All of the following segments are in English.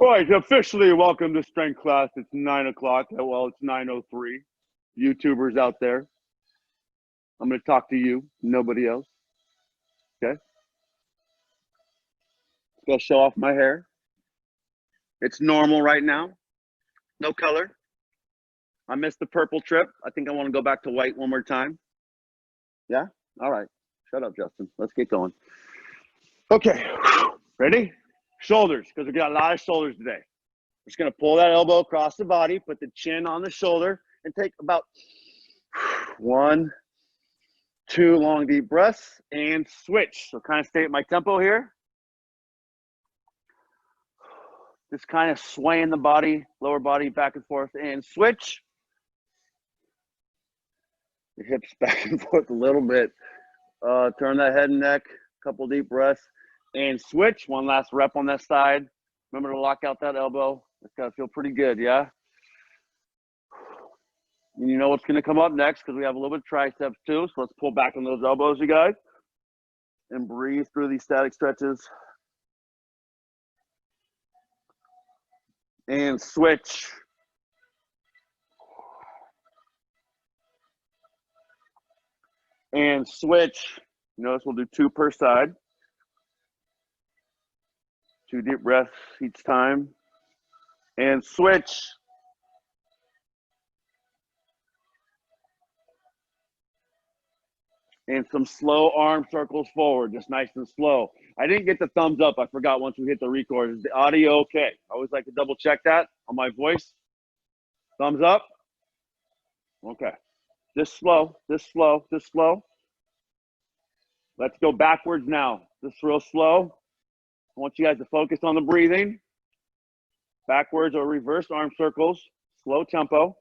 All right, officially welcome to strength class. It's 9 o'clock. Well, it's 9:03. YouTubers out there, I'm going to talk to you, nobody else. Okay? Go show off my hair. It's normal right now. No color. I missed the purple trip. I think I want to go back to white one more time. Yeah? All right. Shut up, Justin. Let's get going. Okay. Ready? Shoulders, because we got a lot of shoulders today. Just going to pull that elbow across the body, put the chin on the shoulder, and take about 1, 2 long deep breaths and switch. So kind of stay at my tempo here. Just kind of swaying the body, lower body back and forth, and switch. Your hips back and forth a little bit. Turn that head and neck, couple deep breaths, and switch. One last rep on that side. Remember to lock out that elbow. It's got to feel pretty good, yeah? And you know what's going to come up next because we have a little bit of triceps too. So let's pull back on those elbows, you guys, and breathe through these static stretches. And switch. And switch. Notice we'll do 2 per side. 2 deep breaths each time. And switch. And some slow arm circles forward, just nice and slow. I didn't get the thumbs up. I forgot once we hit the record. Is the audio okay? I always like to double check that on my voice. Thumbs up. Okay. Just slow, just slow, just slow. Let's go backwards now. Just real slow. I want you guys to focus on the breathing. Backwards or reverse arm circles, slow tempo.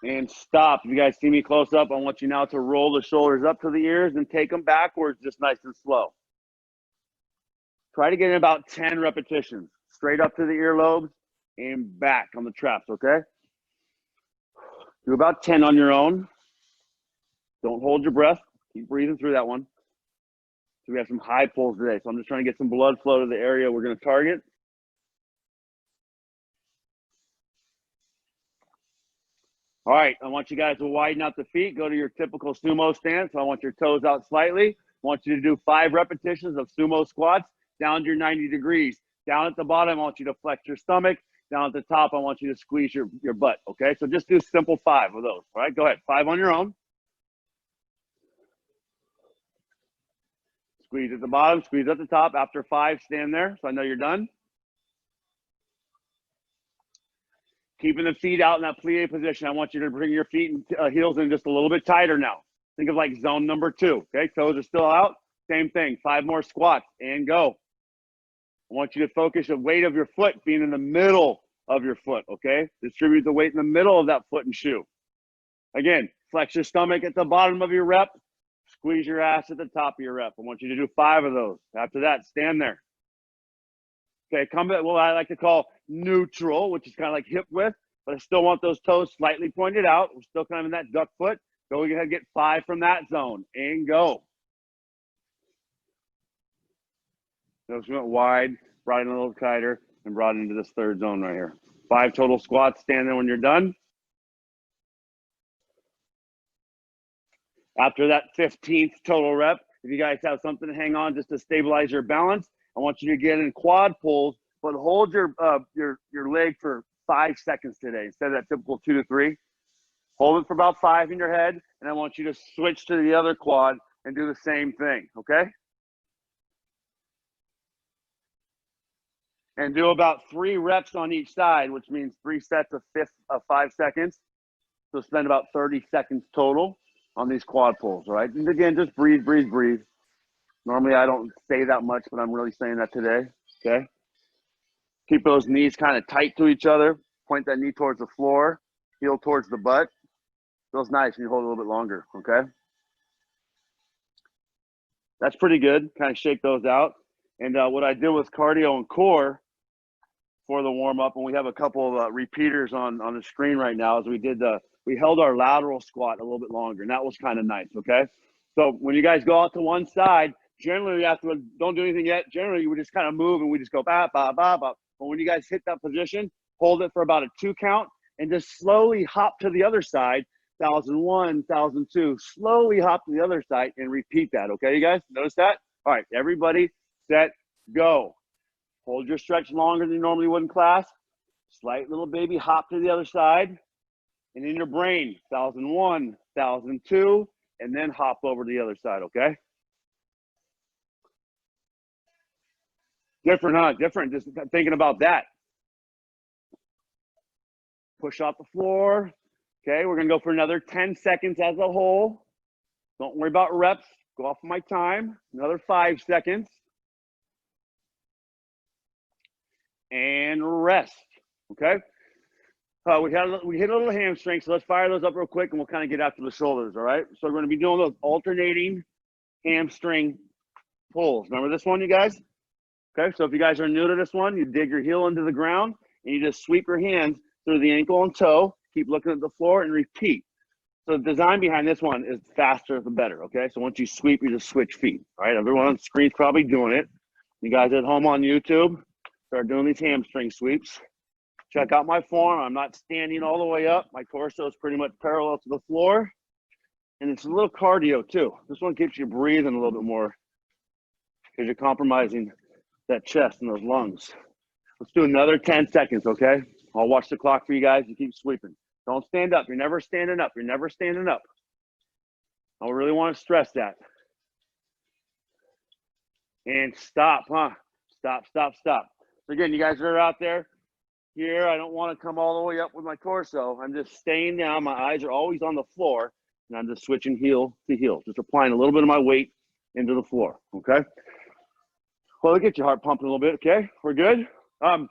And stop. If you guys see me close up, I want you now to roll the shoulders up to the ears and take them backwards just nice and slow. Try to get in about 10 repetitions. Straight up to the earlobes and back on the traps, okay? Do about 10 on your own. Don't hold your breath. Keep breathing through that one. So we have some high pulls today. So I'm just trying to get some blood flow to the area we're going to target. All right, I want you guys to widen out the feet. Go to your typical sumo stance. So I want your toes out slightly. I want you to do 5 repetitions of sumo squats down to your 90 degrees. Down at the bottom, I want you to flex your stomach. Down at the top, I want you to squeeze your butt, okay? So just do simple 5 of those, all right? Go ahead, 5 on your own. Squeeze at the bottom, squeeze at the top. After 5, stand there so I know you're done. Keeping the feet out in that plie position. I want you to bring your feet and heels in just a little bit tighter now. Think of like zone number 2, okay? Toes are still out. Same thing, 5 more squats and go. I want you to focus the weight of your foot being in the middle of your foot, okay? Distribute the weight in the middle of that foot and shoe. Again, flex your stomach at the bottom of your rep. Squeeze your ass at the top of your rep. I want you to do 5 of those. After that, stand there. Okay, come at what I like to call neutral, which is kind of like hip width, but I still want those toes slightly pointed out. We're still kind of in that duck foot. Go ahead and get 5 from that zone and go. Those went wide, brought it in a little tighter, and brought it into this 3rd zone right here. 5 total squats. Stand there when you're done. After that 15th total rep, if you guys have something to hang on just to stabilize your balance, I want you to get in quad pulls, but hold your leg for 5 seconds today instead of that typical 2 to 3. Hold it for about 5 in your head, and I want you to switch to the other quad and do the same thing, okay? And do about 3 reps on each side, which means 3 sets of 5 seconds. So spend about 30 seconds total on these quad pulls, all right? And again, just breathe, breathe, breathe. Normally I don't say that much, but I'm really saying that today, okay? Keep those knees kind of tight to each other. Point that knee towards the floor, heel towards the butt. Feels nice when you hold it a little bit longer, okay? That's pretty good. Kind of shake those out. And what I did with cardio and core for the warm-up, and we have a couple of repeaters on the screen right now, is we held our lateral squat a little bit longer, and that was kind of nice, okay? So when you guys go out to one side, Generally, after don't do anything yet. Generally, we just kind of move and we just go ba ba ba ba. But when you guys hit that position, hold it for about a 2 count and just slowly hop to the other side. 1,001, 1,002. Slowly hop to the other side and repeat that. Okay, you guys notice that? All right, everybody, set, go. Hold your stretch longer than you normally would in class. Slight little baby hop to the other side. And in your brain, 1,001, 1,002, and then hop over to the other side, okay? Different, huh? Different, just thinking about that. Push off the floor. Okay, we're gonna go for another 10 seconds as a whole. Don't worry about reps. Go off my time. Another 5 seconds. And rest, okay? We hit a little hamstring, so let's fire those up real quick and we'll kind of get after the shoulders, all right? So we're gonna be doing those alternating hamstring pulls. Remember this one, you guys? Okay, so if you guys are new to this one, you dig your heel into the ground and you just sweep your hands through the ankle and toe, keep looking at the floor and repeat. So the design behind this one is faster the better, okay? So once you sweep, you just switch feet, all right? Everyone on the screen's probably doing it. You guys at home on YouTube, start doing these hamstring sweeps. Check out my form. I'm not standing all the way up. My torso is pretty much parallel to the floor. And it's a little cardio too. This one keeps you breathing a little bit more because you're compromising that chest and those lungs. Let's do another 10 seconds, okay? I'll watch the clock for you guys. You keep sweeping. Don't stand up. You're never standing up. You're never standing up. I really want to stress that. And stop, huh? Stop, stop, stop. So again, you guys are out there. Here, I don't want to come all the way up with my torso. I'm just staying down. My eyes are always on the floor, and I'm just switching heel to heel, just applying a little bit of my weight into the floor, okay? Well, get your heart pumping a little bit, okay? We're good? I'm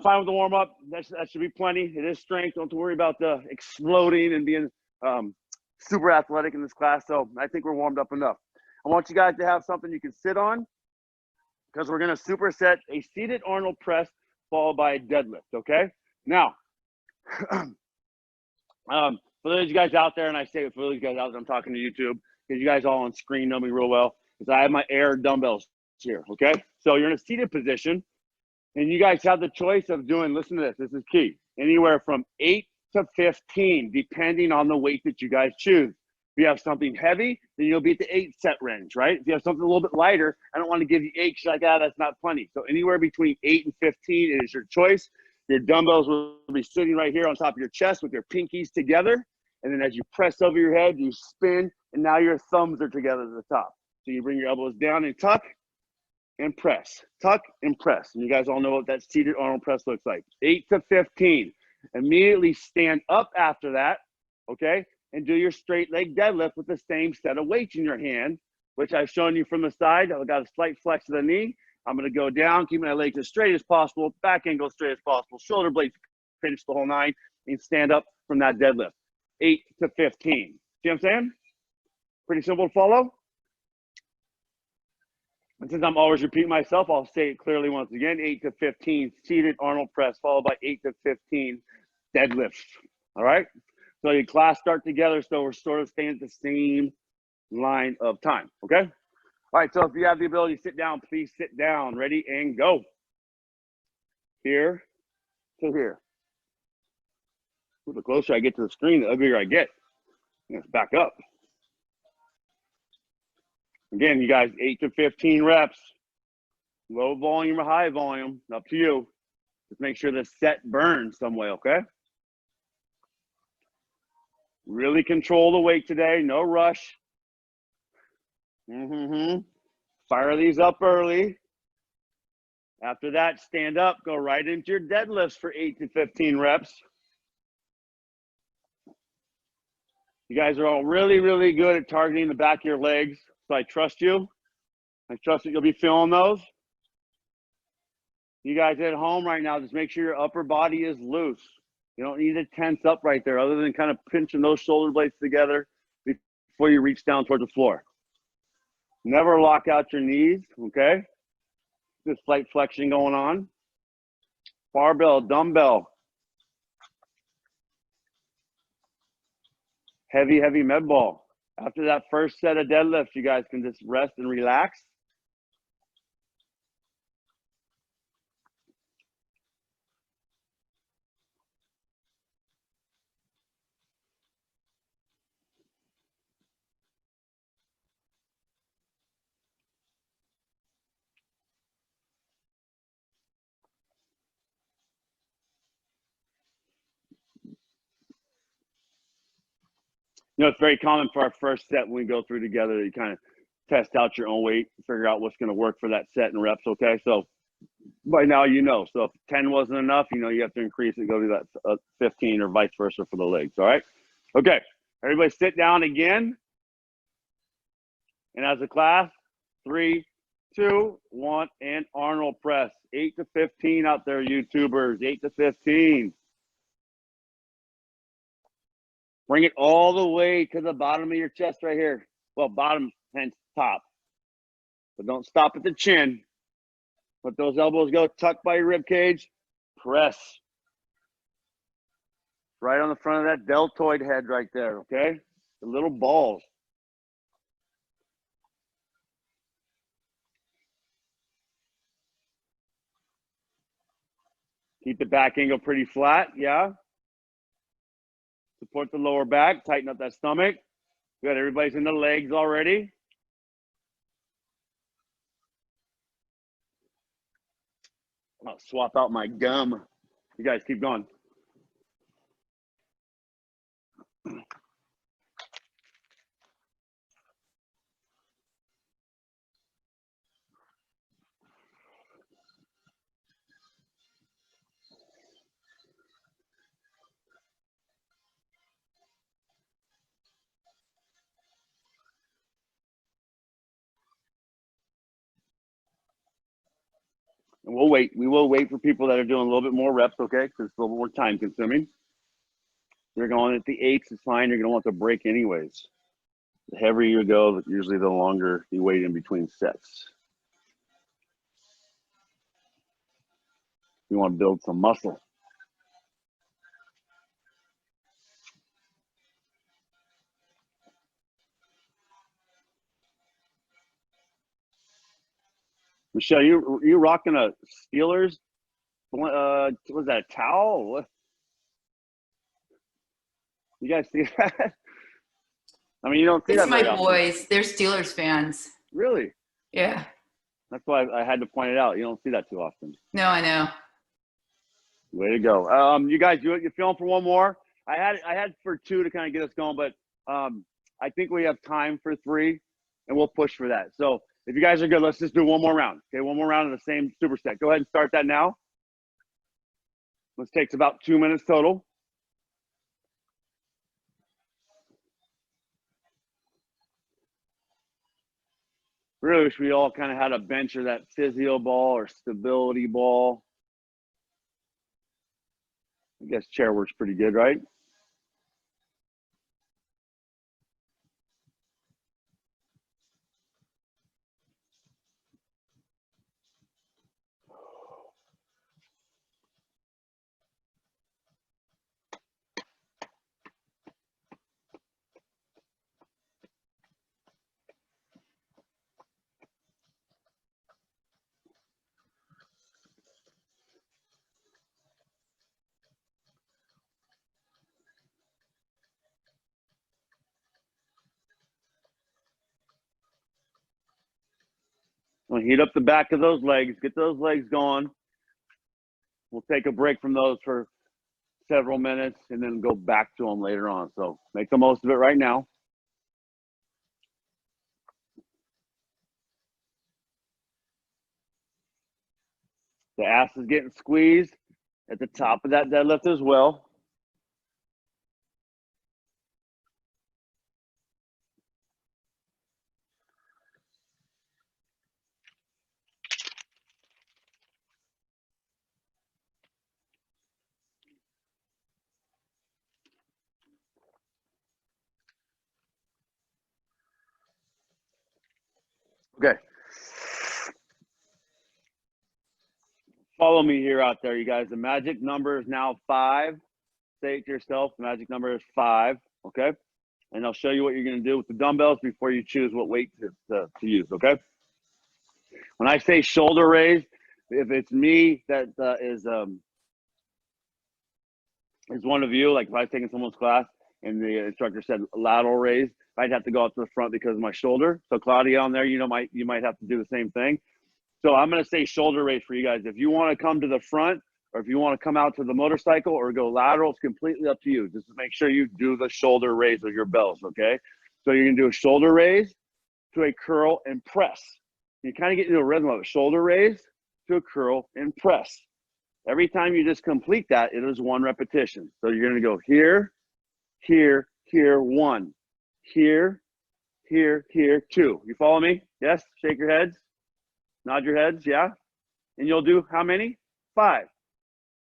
fine with the warm-up. That should be plenty. It is strength. Don't worry about the exploding and being super athletic in this class, so I think we're warmed up enough. I want you guys to have something you can sit on because we're going to superset a seated Arnold press followed by a deadlift, okay? Now, for those of you guys out there, and I say it for those of you guys out there, I'm talking to YouTube, because you guys all on screen know me real well, because I have my air dumbbells here, okay? So you're in a seated position, and you guys have the choice of doing, listen to this is key, anywhere from 8 to 15, depending on the weight that you guys choose. If you have something heavy, then you'll be at the 8 set range, right? If you have something a little bit lighter, I don't want to give you 8 because like, that's not plenty. So anywhere between 8 and 15 is your choice. Your dumbbells will be sitting right here on top of your chest with your pinkies together. And then as you press over your head, you spin, and now your thumbs are together at the top. So you bring your elbows down and tuck and press. Tuck and press. And you guys all know what that seated Arnold press looks like. 8 to 15. Immediately stand up after that, okay? And do your straight leg deadlift with the same set of weights in your hand, which I've shown you from the side. I've got a slight flex of the knee. I'm going to go down, keep my legs as straight as possible, back angle as straight as possible, shoulder blades finish the whole 9, and stand up from that deadlift. 8 to 15. See what I'm saying? Pretty simple to follow. And since I'm always repeating myself, I'll say it clearly once again. 8 to 15 seated Arnold press, followed by 8 to 15 deadlifts. All right? So your class start together, so we're sort of staying at the same line of time, okay? All right, so if you have the ability to sit down, please sit down. Ready, and go. Here to here. The closer I get to the screen, the uglier I get. Let's back up. Again, you guys, 8 to 15 reps. Low volume or high volume, up to you. Just make sure the set burns some way, okay? Really control the weight today, no rush. Fire these up early. After that, stand up, go right into your deadlifts for 8 to 15 reps. You guys are all really, really good at targeting the back of your legs, so I trust you. I trust that you'll be feeling those. You guys at home right now, just make sure your upper body is loose. You don't need to tense up right there other than kind of pinching those shoulder blades together before you reach down towards the floor. Never lock out your knees, okay? Just slight flexion going on. Barbell, dumbbell. Heavy med ball. After that first set of deadlifts, you guys can just rest and relax. You know, it's very common for our first set when we go through together, you kind of test out your own weight, figure out what's going to work for that set and reps, okay? So by now you know. So if 10 wasn't enough, you know you have to increase it, go to that 15 or vice versa for the legs, all right? Okay, everybody sit down again. And as a class, 3, 2, 1, and Arnold press. 8 to 15 out there, YouTubers, 8 to 15. Bring it all the way to the bottom of your chest right here. Well, bottom, hence top. But don't stop at the chin. Let those elbows go, tuck by your rib cage. Press. Right on the front of that deltoid head right there, okay? The little balls. Keep the back angle pretty flat, yeah? Support the lower back, tighten up that stomach. Good, everybody's in the legs already. I'll swap out my gum. You guys keep going. And we'll wait. We will wait for people that are doing a little bit more reps, okay? Because it's a little more time consuming. You're going at the 8s, it's fine. You're going to want to break anyways. The heavier you go, usually the longer you wait in between sets. You want to build some muscle. Michelle, you rocking a Steelers? Was that a towel? What? You guys see that? I mean, you don't see It's that very my often. boys. They're Steelers fans. Really? Yeah. That's why I had to point it out. You don't see that too often. No, I know. Way to go. You guys, you feeling for one more? I had for 2 to kind of get us going, but I think we have time for 3, and we'll push for that. So if you guys are good, let's just do one more round. Okay, one more round of the same superset. Go ahead and start that now. This takes about 2 minutes total. Really wish we all kind of had a bench or that physio ball or stability ball. I guess chair works pretty good, right? We'll heat up the back of those legs, get those legs going. We'll take a break from those for several minutes and then go back to them later on. So make the most of it right now. The ass is getting squeezed at the top of that deadlift as well. Okay. Follow me here out there, you guys. The magic number is now 5. Say it to yourself. The magic number is 5. Okay. and I'll show you what you're going to do with the dumbbells before you choose what weight to use, okay? When I say shoulder raise, if it's me that is one of you, like if I was taking someone's class and the instructor said lateral raise, I'd have to go up to the front because of my shoulder. So Claudia on there, you might have to do the same thing. So I'm going to say shoulder raise for you guys. If you want to come to the front, or if you want to come out to the motorcycle or go lateral, it's completely up to you. Just make sure you do the shoulder raise with your bells, okay? So you're going to do a shoulder raise to a curl and press. You kind of get into a rhythm of a shoulder raise to a curl and press. Every time you just complete that, it is 1 repetition. So you're going to go here, here, here, 1. Here, here, here, 2. You follow me? Yes? Shake your heads. Nod your heads, yeah? And you'll do how many? 5.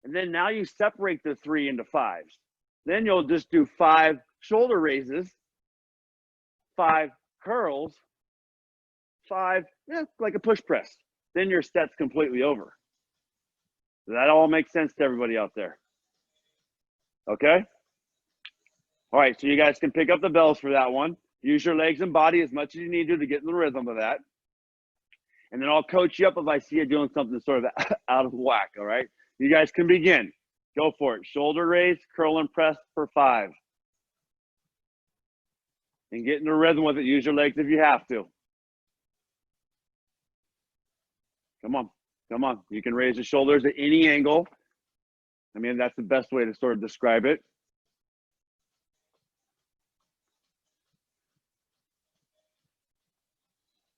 And then now you separate the 3 into 5s. Then you'll just do 5 shoulder raises, 5 curls, 5, like a push press. Then your set's completely over. Does that all make sense to everybody out there? Okay? All right, so you guys can pick up the bells for that one. Use your legs and body as much as you need to get in the rhythm of that. And then I'll coach you up if I see you doing something sort of out of whack, all right? You guys can begin. Go for it. Shoulder raise, curl and press for 5. And get in the rhythm with it. Use your legs if you have to. Come on. Come on. You can raise the shoulders at any angle. I mean, that's the best way to sort of describe it.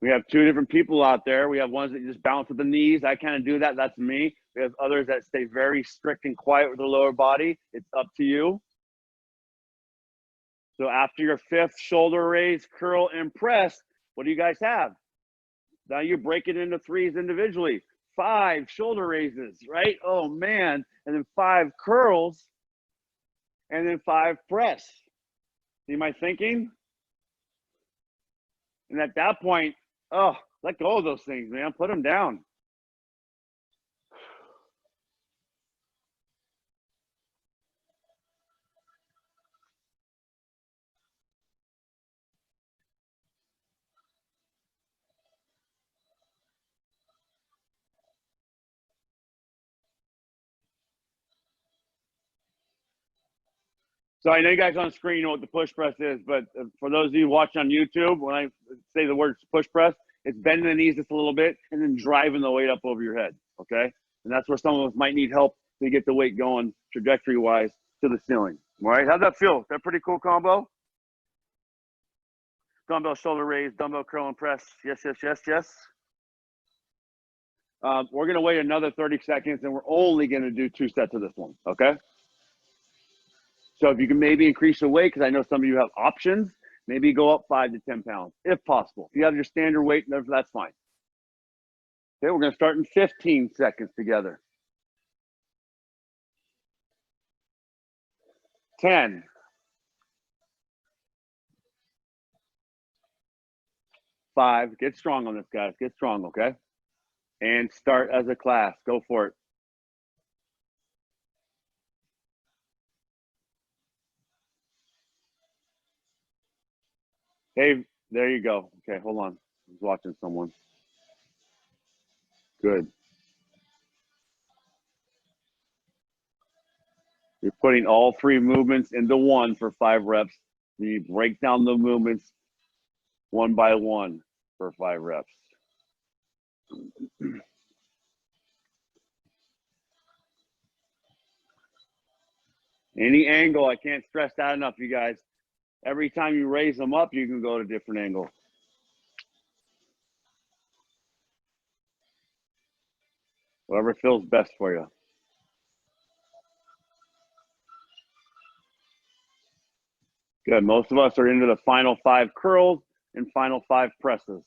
We have 2 different people out there. We have ones that just bounce with the knees. I kind of do that. That's me. We have others that stay very strict and quiet with the lower body. It's up to you. So after your 5th shoulder raise, curl, and press, what do you guys have? Now you break it into 3s individually. 5 shoulder raises, right? Oh, man. And then 5 curls, and then 5 press. See my thinking? And at that point, oh, let go of those things, man. Put them down. So I know you guys on the screen know what the push press is, but for those of you watching on YouTube, when I say the word push press, it's bending the knees just a little bit and then driving the weight up over your head, okay? And that's where some of us might need help to get the weight going trajectory-wise to the ceiling. All right, how'd that feel? Is that a pretty cool combo? Dumbbell shoulder raise, dumbbell curl and press. Yes, yes, yes, yes. We're going to wait another 30 seconds, and we're only going to do 2 sets of this one, okay? So if you can maybe increase the weight, because I know some of you have options, maybe go up 5 to 10 pounds, if possible. If you have your standard weight, that's fine. Okay, we're going to start in 15 seconds together. 10. 5. Get strong on this, guys. Get strong, okay? And start as a class. Go for it. Hey, there you go. Okay, hold on. I was watching someone. Good. You're putting all 3 movements into one for 5 reps. Then you break down the movements one by one for 5 reps. Any angle, I can't stress that enough, you guys. Every time you raise them up, you can go to a different angle. Whatever feels best for you. Good. Most of us are into the final 5 curls and final 5 presses.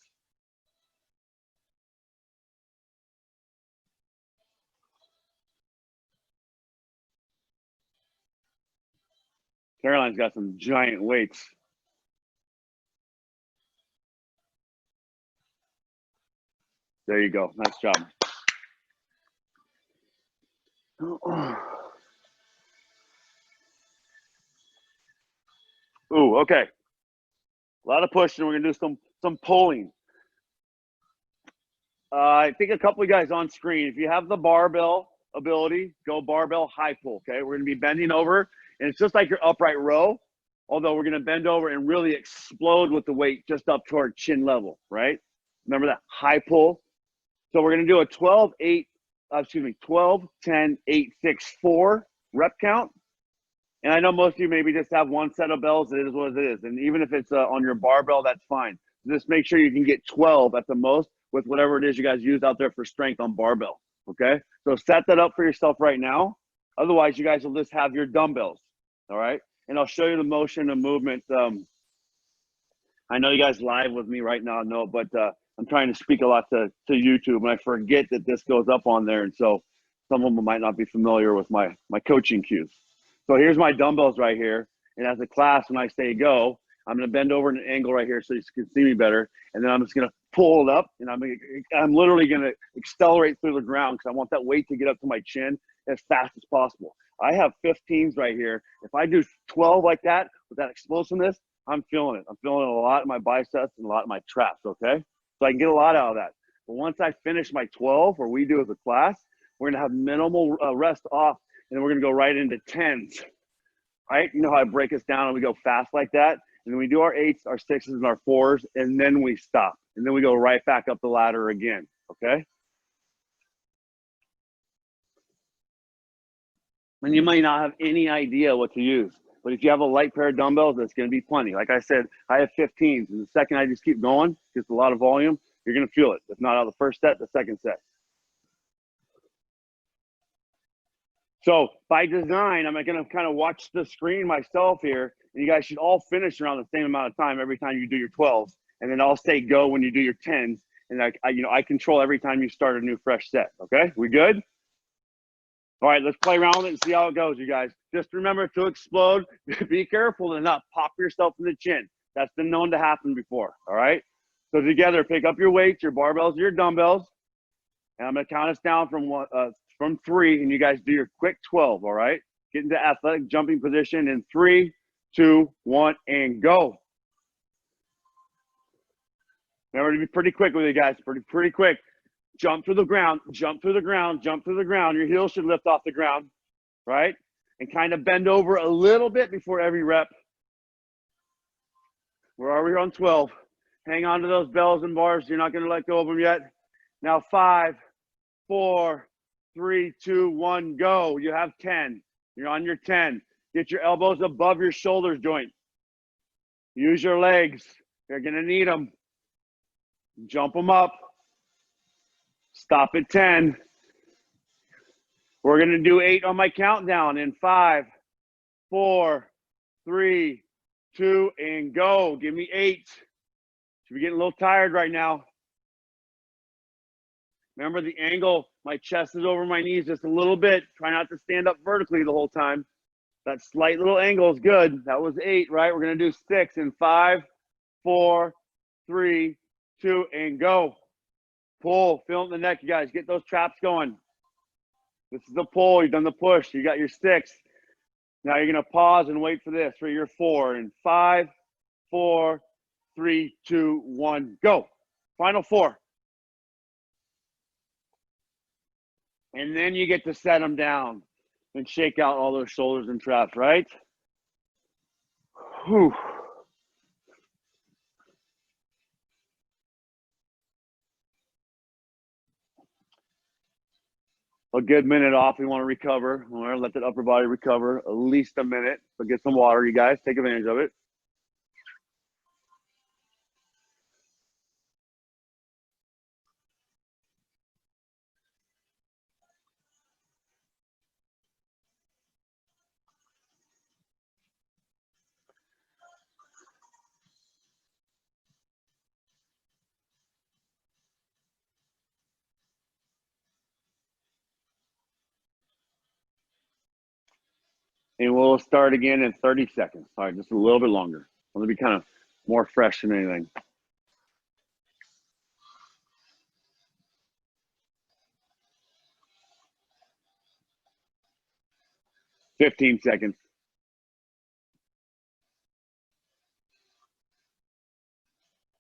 Caroline's got some giant weights. There you go. Nice job. Ooh, okay. A lot of pushing. We're gonna do some pulling. I think a couple of guys on screen. If you have the barbell ability, go barbell high pull. Okay, we're gonna be bending over, and it's just like your upright row. Although we're gonna bend over and really explode with the weight just up to our chin level. Right? Remember that high pull. So we're gonna do a 12, 10, 8, 6, 4 rep count. And I know most of you maybe just have one set of bells. It is what it is. And even if it's on your barbell, that's fine. Just make sure you can get 12 at the most with whatever it is you guys use out there for strength on barbell. Okay? So set that up for yourself right now. Otherwise, you guys will just have your dumbbells. All right? And I'll show you the motion and movement. I know you guys live with me right now, no, but I'm trying to speak a lot to YouTube, and I forget that this goes up on there. And so some of them might not be familiar with my coaching cues. So here's my dumbbells right here. And as a class, when I say go, I'm going to bend over in an angle right here so you can see me better. And then I'm just going to pull it up, and I'm literally going to accelerate through the ground because I want that weight to get up to my chin as fast as possible. I have 15s right here. If I do 12 like that with that explosiveness, I'm feeling it. I'm feeling it a lot in my biceps and a lot in my traps, okay? So I can get a lot out of that. But once I finish my 12, or we do as a class, we're going to have minimal rest off, and we're going to go right into 10s, right? You know how I break us down and we go fast like that? And then we do our 8s, our 6s, and our 4s, and then we stop. And then we go right back up the ladder again, okay? And you might not have any idea what to use. But if you have a light pair of dumbbells, that's going to be plenty. Like I said, I have 15s. And the second I just keep going, just a lot of volume, you're going to feel it. If not out of the first set, the second set. So by design, I'm going to kind of watch the screen myself here. And you guys should all finish around the same amount of time every time you do your 12s. And then I'll say go when you do your 10s. And I control every time you start a new fresh set. Okay, we good? All right, let's play around with it and see how it goes, you guys. Just remember to explode. Be careful to not pop yourself in the chin. That's been known to happen before, all right? So together, pick up your weights, your barbells, your dumbbells, and I'm going to count us down from 3, and you guys do your quick 12, all right? Get into athletic jumping position in 3, 2, 1, and go. Remember to be pretty quick with you guys, pretty quick. Jump through the ground, jump through the ground, jump through the ground. Your heels should lift off the ground, right? And kind of bend over a little bit before every rep. Where are we on 12? Hang on to those bells and bars. You're not going to let go of them yet. Now 5, 4, 3, 2, 1, go. You have 10. You're on your 10. Get your elbows above your shoulders joint. Use your legs. You're going to need them. Jump them up. Stop at 10. We're going to do 8 on my countdown in 5, 4, 3, 2, and go. Give me 8. Should be getting a little tired right now. Remember the angle. My chest is over my knees just a little bit. Try not to stand up vertically the whole time. That slight little angle is good. That was 8, right? We're going to do 6 in 5, 4, 3, 2, and go. Pull, feel it in the neck, you guys. Get those traps going. This is the pull. You've done the push. You got your 6. Now you're going to pause and wait for this for your 4. In 5, 4, 3, 2, 1, go. Final 4. And then you get to set them down and shake out all those shoulders and traps, right? Whew. A good minute off. We want to recover. We want to let that upper body recover at least a minute. So get some water, you guys. Take advantage of it. And we'll start again in 30 seconds. All right, just a little bit longer. I want to be kind of more fresh than anything. 15 seconds.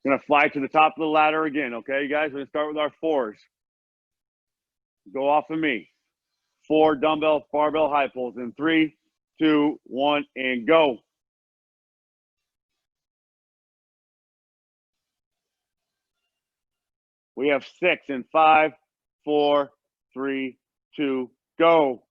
Gonna fly to the top of the ladder again, okay, you guys? We're gonna start with our 4s. Go off of me. 4 dumbbell barbell high pulls in 3, 2, 1, and go. We have 6 in 5, 4, 3, 2, go.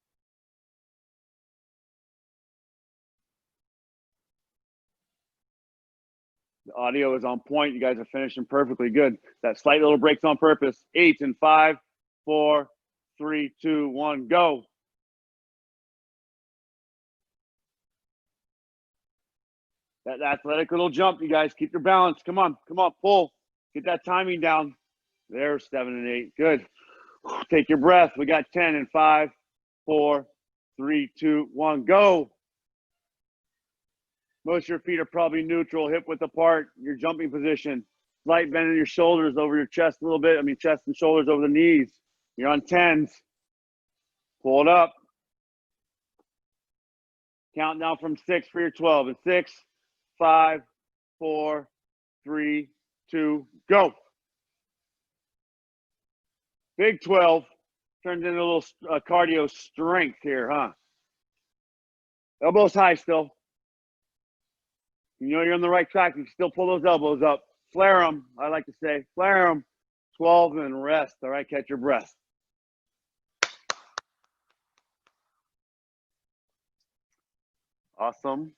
The audio is on point. You guys are finishing perfectly good. That slight little break's on purpose. 8 in 5, 4, 3, 2, 1, go. That athletic little jump, you guys. Keep your balance. Come on, pull. Get that timing down. There's 7 and 8. Good. Take your breath. We got 10 in 5, 4, 3, 2, 1, go. Most of your feet are probably neutral, hip width apart, your jumping position. Slight bend in your shoulders over your chest a little bit. I mean, chest and shoulders over the knees. You're on 10s. Pull it up. Count down from 6 for your 12. And 6, 5, 4, 3, 2, go. Big 12 turns into a little cardio strength here, huh? Elbows high still. You know you're on the right track. You can still pull those elbows up. Flare them, I like to say. Flare them. 12 and rest. All right, catch your breath. Awesome.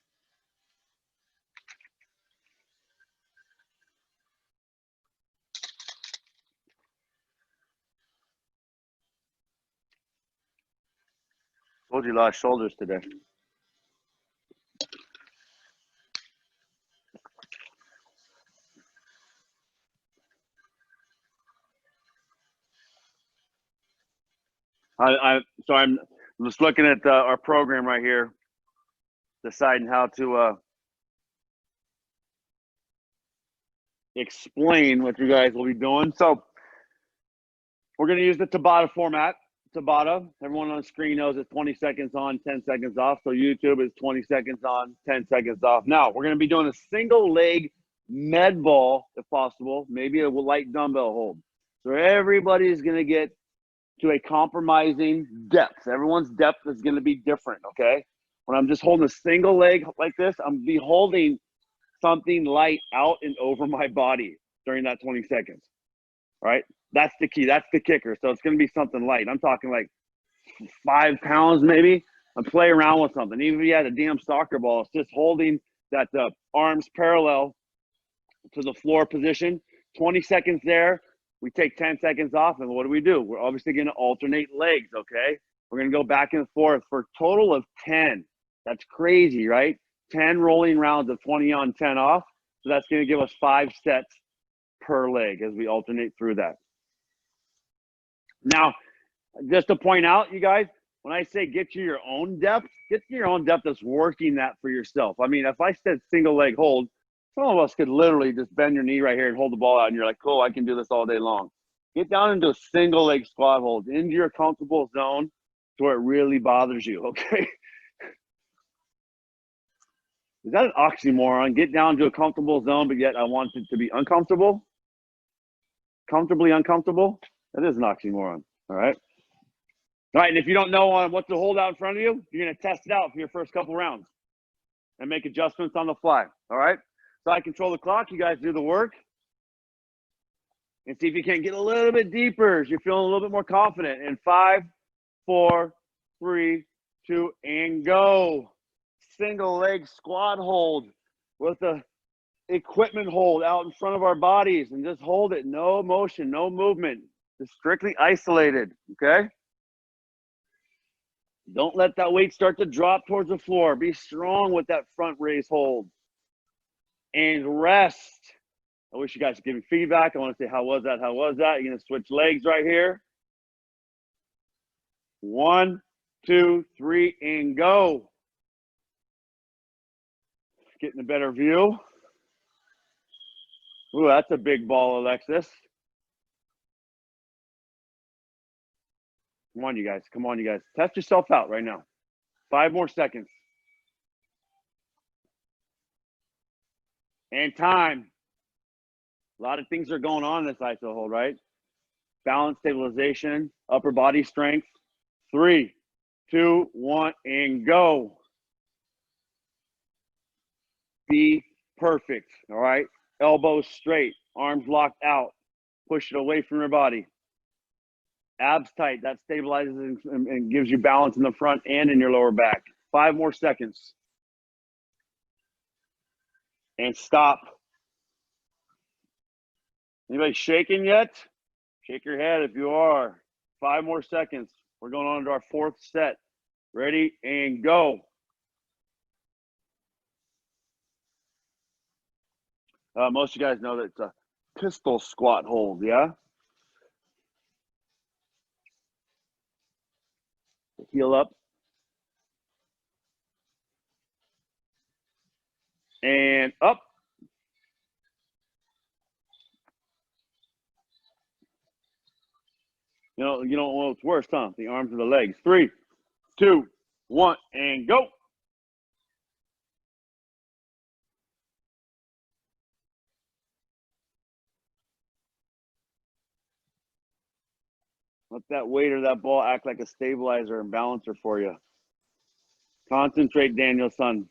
Told you lost shoulders today. So I'm just looking at our program right here, deciding how to explain what you guys will be doing. So we're going to use the Tabata format. Tabata, everyone on the screen knows it's 20 seconds on, 10 seconds off. So YouTube is 20 seconds on, 10 seconds off. Now we're going to be doing a single leg med ball, if possible, maybe a light dumbbell hold. So everybody's going to get to a compromising depth. Everyone's depth is going to be different, okay? When I'm just holding a single leg like this, I'm be holding something light out and over my body during that 20 seconds, all right? That's the key. That's the kicker. So it's going to be something light. I'm talking like 5 pounds maybe. I'm playing around with something. Even if you had a damn soccer ball, it's just holding that arms parallel to the floor position. 20 seconds there. We take 10 seconds off, and what do? We're obviously going to alternate legs, okay? We're going to go back and forth for a total of 10. That's crazy, right? 10 rolling rounds of 20 on, 10 off. So that's going to give us 5 sets per leg as we alternate through that. Now, just to point out, you guys, when I say get to your own depth, get to your own depth that's working that for yourself. I mean, if I said single leg hold, some of us could literally just bend your knee right here and hold the ball out, and you're like, cool, I can do this all day long. Get down into a single leg squat hold, into your comfortable zone to where it really bothers you, okay? Is that an oxymoron? Get down to a comfortable zone, but yet I want it to be uncomfortable? Comfortably uncomfortable? That is an oxymoron, all right? All right, and if you don't know what to hold out in front of you, you're going to test it out for your first couple rounds and make adjustments on the fly, all right? So I control the clock. You guys do the work and see if you can get a little bit deeper as you're feeling a little bit more confident. In 5, 4, 3, 2, and go. Single leg squat hold with the equipment hold out in front of our bodies and just hold it. No motion, no movement. Just strictly isolated, okay? Don't let that weight start to drop towards the floor. Be strong with that front raise hold. And rest. I wish you guys could give me feedback. I want to say, how was that? How was that? You're going to switch legs right here. 1, 2, 3, and go. Getting a better view. Ooh, that's a big ball, Alexis. Come on, you guys. Come on, you guys. Test yourself out right now. 5 more seconds. And time. A lot of things are going on in this iso hold, right? Balance, stabilization, upper body strength. 3, 2, 1, and go. Be perfect, all right? Elbows straight, arms locked out. Push it away from your body. Abs tight. That stabilizes and gives you balance in the front and in your lower back. 5 more seconds. And stop. Anybody shaking yet? Shake your head if you are. 5 more seconds. We're going on to our 4th set. Ready and go. Most of you guys know that it's a pistol squat hold, yeah? Heel up. And up. You don't know what's worse, huh? The arms or the legs. 3, 2, 1, and go. Let that weight or that ball act like a stabilizer and balancer for you. Concentrate, Daniel, son.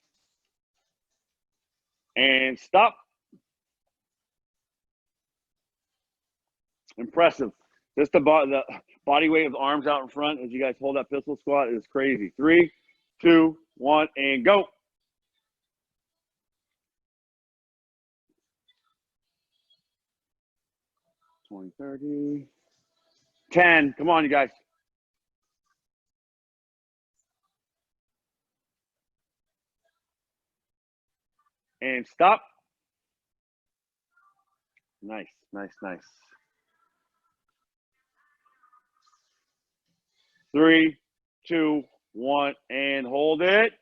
And stop. Impressive. Just the body weight of the arms out in front as you guys hold that pistol squat is crazy. 3, 2, 1, and go. 20, 30, 10. Come on, you guys. And stop. Nice, nice, nice. 3, 2, 1, and hold it.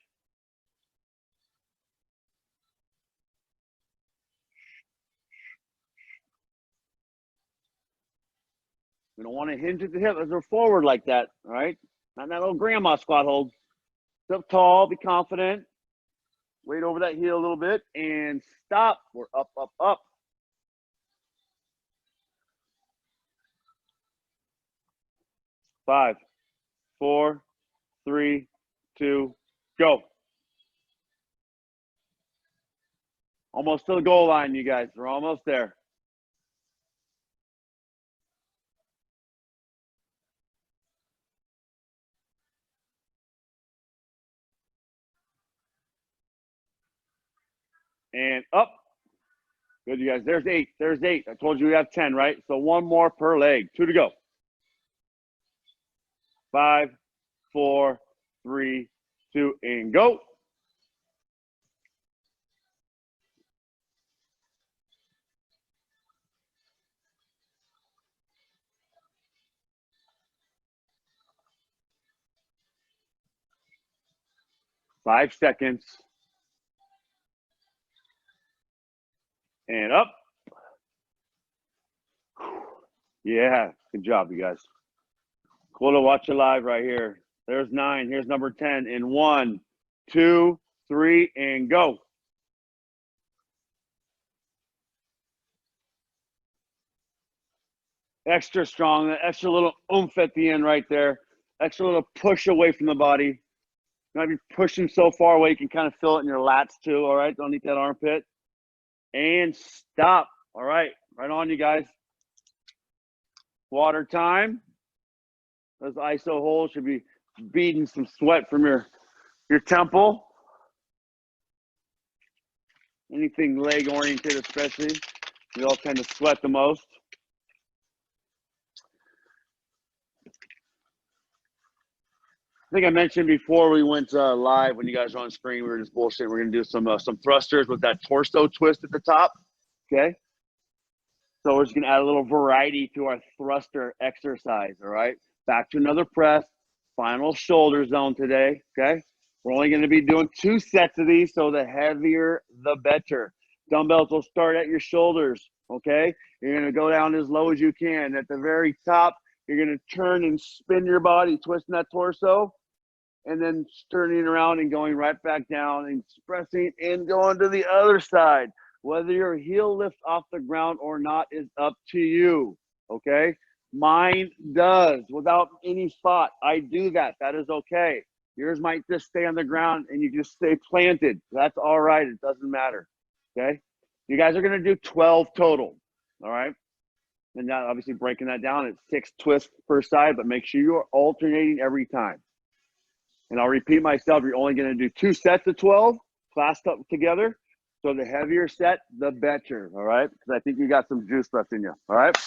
We don't want to hinge at the hip as we're forward like that, all right? Not that little grandma squat hold. Sit up tall, be confident. Weight over that heel a little bit and stop. We're up, up, up. 5, 4, 3, 2, go. Almost to the goal line, you guys. We're almost there. And up. Good, you guys. There's 8. There's 8. I told you we have 10, right? So 1 more per leg. 2 to go. 5, 4, 3, 2, and go. Five seconds. And up. Yeah, good job, you guys. Cool to watch it live right here. There's 9. Here's number 10. In 1, 2, 3, and go. Extra strong, that extra little oomph at the end right there. Extra little push away from the body. You might be pushing so far away you can kind of feel it in your lats too, all right? Don't eat that armpit. And stop. All right, right on, you guys. Water time. Those iso holes should be beating some sweat from your temple. Anything leg oriented especially, we all tend to sweat the most. I think I mentioned before we went live when you guys were on screen, we were just bullshitting. We're going to do some thrusters with that torso twist at the top, okay? So we're just going to add a little variety to our thruster exercise, all right? Back to another press, final shoulder zone today, okay? We're only going to be doing 2 sets of these, so the heavier, the better. Dumbbells will start at your shoulders, okay? You're going to go down as low as you can. At the very top, you're going to turn and spin your body, twisting that torso, and then turning around and going right back down and expressing and going to the other side. Whether your heel lifts off the ground or not is up to you, okay? Mine does without any thought. I do that. That is okay. Yours might just stay on the ground and you just stay planted. That's all right. It doesn't matter, okay? You guys are going to do 12 total, all right? And now obviously breaking that down, it's 6 twists per side, but make sure you're alternating every time. And I'll repeat myself, you're only going to do 2 sets of 12 clasped up together. So the heavier set, the better, all right? Because I think you got some juice left in you, all right?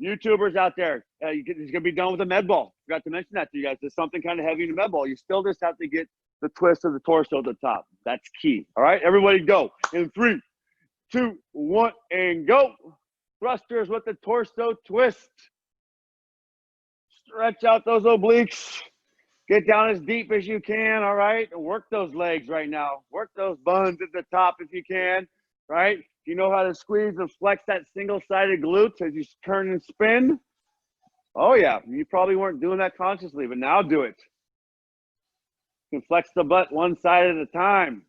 YouTubers out there, you're going to be done with the med ball. Forgot to mention that to you guys. There's something kind of heavy in the med ball. You still just have to get the twist of the torso at the top. That's key, all right? Everybody go. In 3, 2, 1, and go. Thrusters with the torso twist. Stretch out those obliques. Get down as deep as you can, all right? And work those legs right now. Work those buns at the top if you can, right? You know how to squeeze and flex that single-sided glutes as you turn and spin? Oh, yeah. You probably weren't doing that consciously, but now do it. You can flex the butt one side at a time.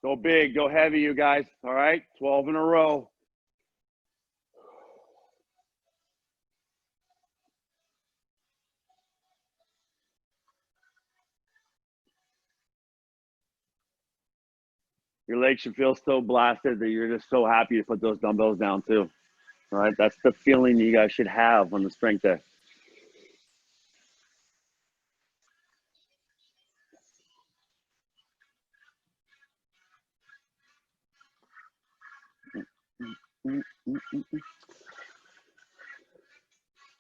Go big, go heavy, you guys, all right? 12 in a row. Your legs should feel so blasted that you're just so happy to put those dumbbells down too. All right, that's the feeling you guys should have on the strength day.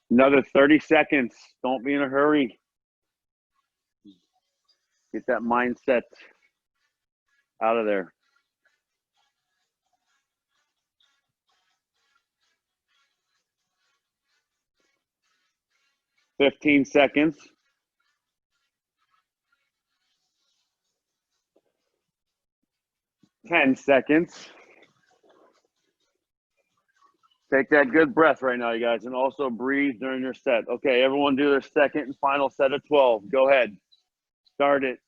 Another 30 seconds. Don't be in a hurry. Get that mindset out of there. 15 seconds. 10 seconds. Take that good breath right now, you guys, and also breathe during your set. Okay, everyone do their second and final set of 12. Go ahead. Start it.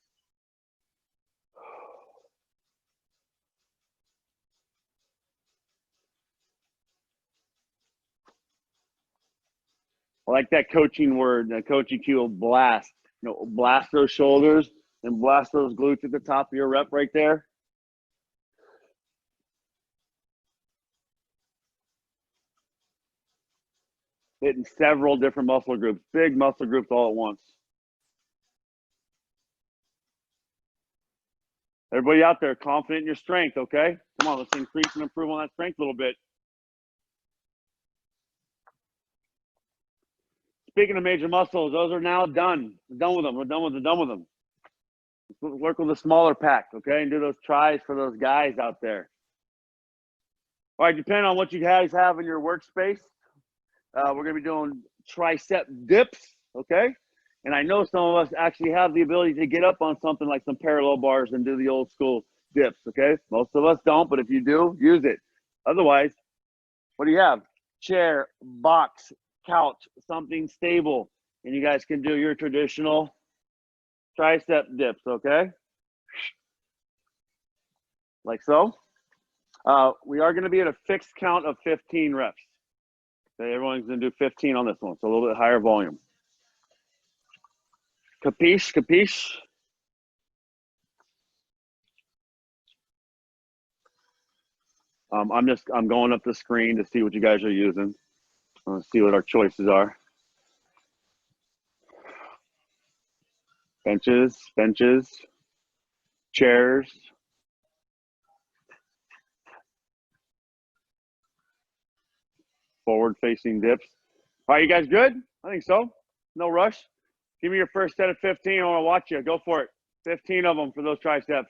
I like that coaching word, that coaching cue, blast. You know, blast those shoulders and blast those glutes at the top of your rep right there. Hitting several different muscle groups, big muscle groups all at once. Everybody out there, confident in your strength, okay? Come on, let's increase and improve on that strength a little bit. Speaking of major muscles, those are now done. We're done with them. We're done with them. Let's work with a smaller pack, okay? And do those tries for those guys out there. All right, depending on what you guys have in your workspace, we're going to be doing tricep dips, okay? And I know some of us actually have the ability to get up on something like some parallel bars and do the old school dips, okay? Most of us don't, but if you do, use it. Otherwise, what do you have? Chair, box, couch, something stable. And you guys can do your traditional tricep dips, okay? Like so. We are going to be at a fixed count of 15 reps. Okay, everyone's going to do 15 on this one, so a little bit higher volume. Capiche? Capiche? I'm going up the screen to see what you guys are using. Let's see what our choices are. Benches, chairs. Forward-facing dips. All right, you guys good? I think so. No rush. Give me your first set of 15. I want to watch you. Go for it. 15 of them for those triceps.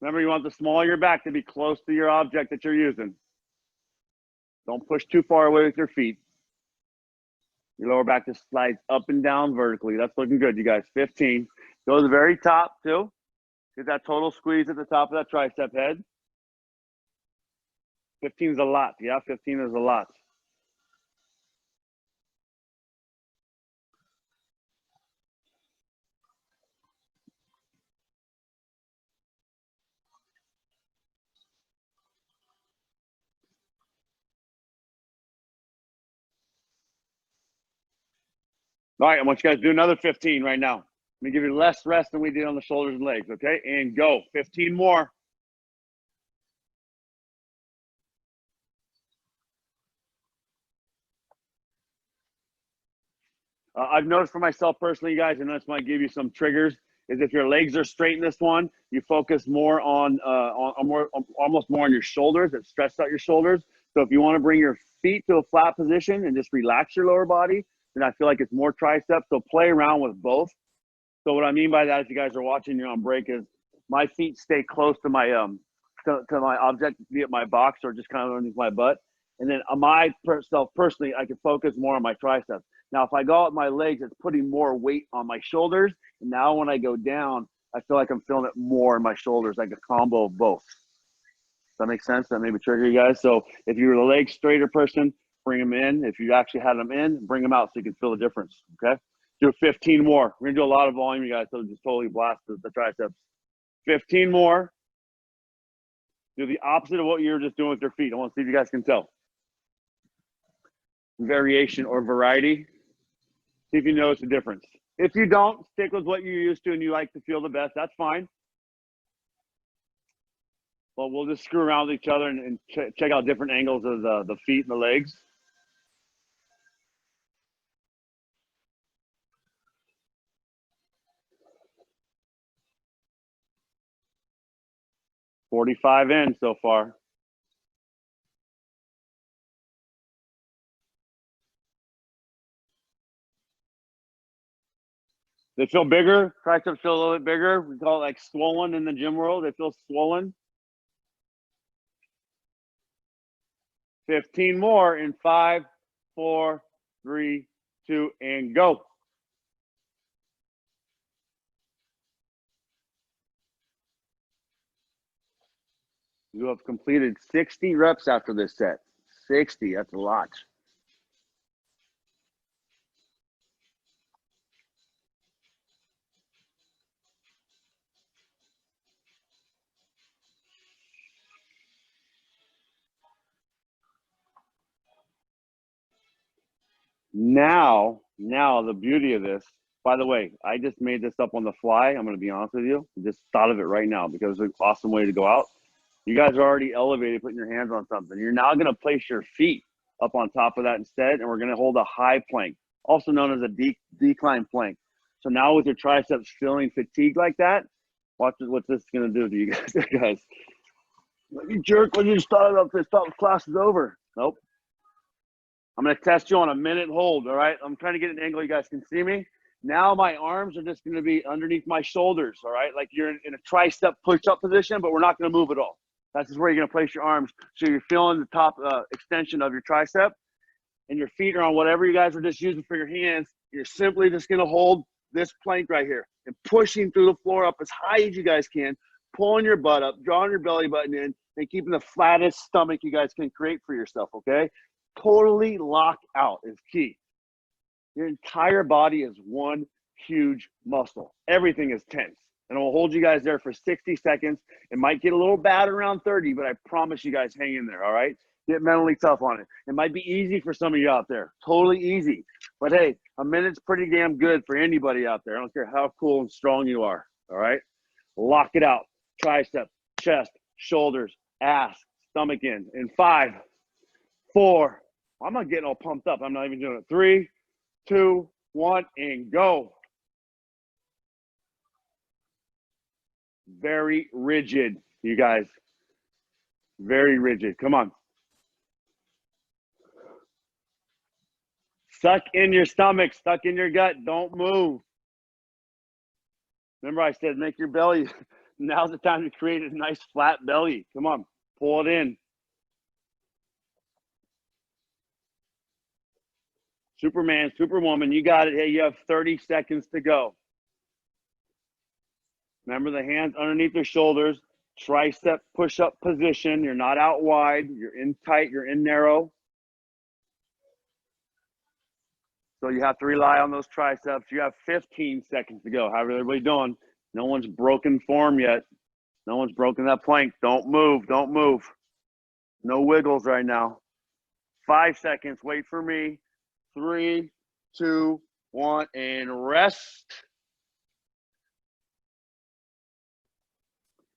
Remember, you want the small of your back to be close to your object that you're using. Don't push too far away with your feet. Your lower back just slides up and down vertically. That's looking good, you guys. 15. Go to the very top, too. Get that total squeeze at the top of that tricep head. 15 is a lot. Yeah, 15 is a lot. All right, I want you guys to do another 15 right now. Let me give you less rest than we did on the shoulders and legs, okay? And go. 15 more. I've noticed for myself personally, guys, and this might give you some triggers, is if your legs are straight in this one, you focus more on almost more on your shoulders. It stretches out your shoulders. So if you want to bring your feet to a flat position and just relax your lower body, then I feel like it's more triceps. So play around with both. So what I mean by that, if you guys are watching, you're on break, is my feet stay close to my to my object, be it my box or just kind of underneath my butt. And then myself personally, I can focus more on my triceps. Now, if I go out my legs, it's putting more weight on my shoulders. And now when I go down, I feel like I'm feeling it more in my shoulders, like a combo of both. Does that make sense? That maybe trigger you guys. So if you're the leg straighter person, bring them in. If you actually had them in, bring them out so you can feel the difference, okay? Do 15 more. We're going to do a lot of volume, you guys, so just totally blast the triceps. 15 more. Do the opposite of what you were just doing with your feet. I want to see if you guys can tell. Variation or variety. See if you notice the difference. If you don't, stick with what you're used to and you like to feel the best. That's fine. But we'll just screw around with each other and check out different angles of the feet and the legs. $45 in so far. They feel bigger. Triceps feel a little bit bigger. We call it like swollen in the gym world. They feel swollen. 15 more in 5, 4, 3, 2, and go. You have completed 60 reps after this set. 60, that's a lot. Now the beauty of this, by the way, I just made this up on the fly. I'm going to be honest with you. I just thought of it right now because it's an awesome way to go out. You guys are already elevated, putting your hands on something. You're now going to place your feet up on top of that instead, and we're going to hold a high plank, also known as a decline plank. So now with your triceps feeling fatigued like that, watch what this is going to do to you guys. You jerk when you started up, this class is over. Nope. I'm going to test you on a minute hold, all right? I'm trying to get an angle you guys can see me. Now my arms are just going to be underneath my shoulders, all right? Like you're in a tricep push-up position, but we're not going to move at all. That's just where you're going to place your arms. So you're feeling the top extension of your tricep, and your feet are on whatever you guys were just using for your hands. You're simply just going to hold this plank right here and pushing through the floor up as high as you guys can, pulling your butt up, drawing your belly button in, and keeping the flattest stomach you guys can create for yourself, okay? Totally lock out is key. Your entire body is one huge muscle. Everything is tense. And I'll hold you guys there for 60 seconds. It might get a little bad around 30, but I promise you guys hang in there, all right? Get mentally tough on it. It might be easy for some of you out there. Totally easy. But hey, a minute's pretty damn good for anybody out there. I don't care how cool and strong you are, all right? Lock it out. Tricep, chest, shoulders, ass, stomach in 5, 4. I'm not getting all pumped up. I'm not even doing it. 3, 2, 1, and go. Very rigid, you guys. Very rigid. Come on. Suck in your stomach, stuck in your gut. Don't move. Remember I said make your belly. Now's the time to create a nice flat belly. Come on. Pull it in. Superman, Superwoman, you got it. Hey, you have 30 seconds to go. Remember the hands underneath the shoulders, tricep push-up position. You're not out wide. You're in tight. You're in narrow. So you have to rely on those triceps. You have 15 seconds to go. How's everybody doing? No one's broken form yet. No one's broken that plank. Don't move. Don't move. No wiggles right now. 5 seconds. Wait for me. 3, 2, 1, and rest.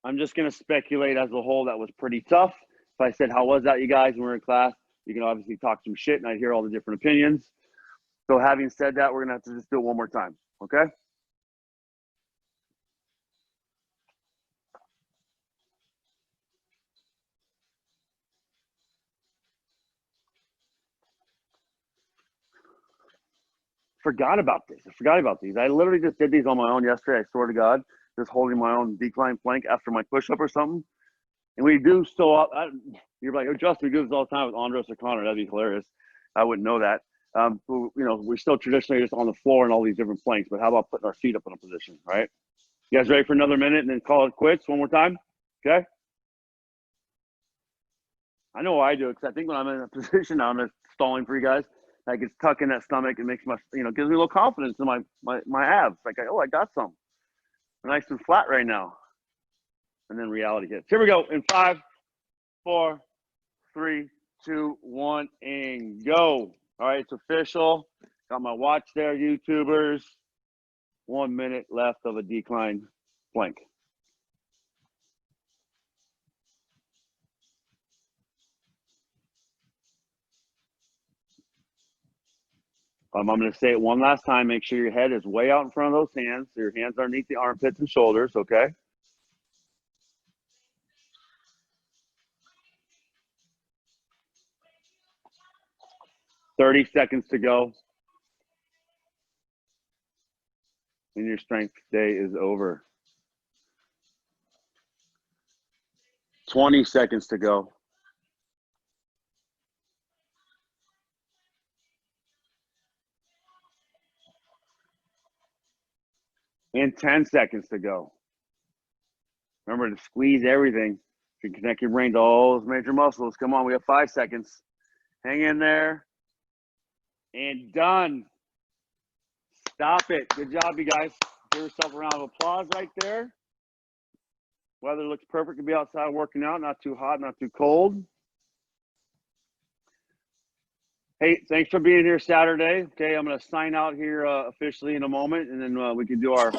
I'm just going to speculate as a whole that was pretty tough. If I said, how was that, you guys, when we were in class, you can obviously talk some shit, and I'd hear all the different opinions. So having said that, we're going to have to just do it one more time, okay? Forgot about this. I forgot about these. I literally just did these on my own yesterday. I swear to God, just holding my own decline plank after my push-up or something. And we do so. You're like, oh, Justin, we do this all the time with Andros or Connor. That'd be hilarious. I wouldn't know that. You know, we're still traditionally just on the floor and all these different planks. But how about putting our feet up in a position, right? You guys ready for another minute and then call it quits one more time? Okay. I know why I do it because I think when I'm in a position now, I'm just stalling for you guys. Like it's tucking that stomach. It makes my, you know, gives me a little confidence in my abs. Like, oh, I got some. I'm nice and flat right now. And then reality hits. Here we go. In 5, 4, 3, 2, 1, and go. All right, it's official. Got my watch there, YouTubers. 1 minute left of a decline plank. I'm going to say it one last time. Make sure your head is way out in front of those hands. So your hands are underneath the armpits and shoulders, okay? $30 seconds to go. And your strength day is over. 20 seconds to go. And 10 seconds to go. Remember to squeeze everything. You can connect your brain to all those major muscles. Come on, we have 5 seconds. Hang in there. And done. Stop it. Good job, you guys. Give yourself a round of applause right there. Weather looks perfect to be outside working out. Not too hot, not too cold. Hey, thanks for being here Saturday. Okay, I'm going to sign out here officially in a moment, and then we can do our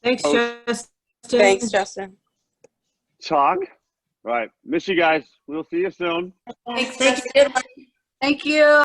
Thanks, Justin. Thanks, Justin. talk. All right. Miss you guys. We'll see you soon. Thanks, Justin. Thank you.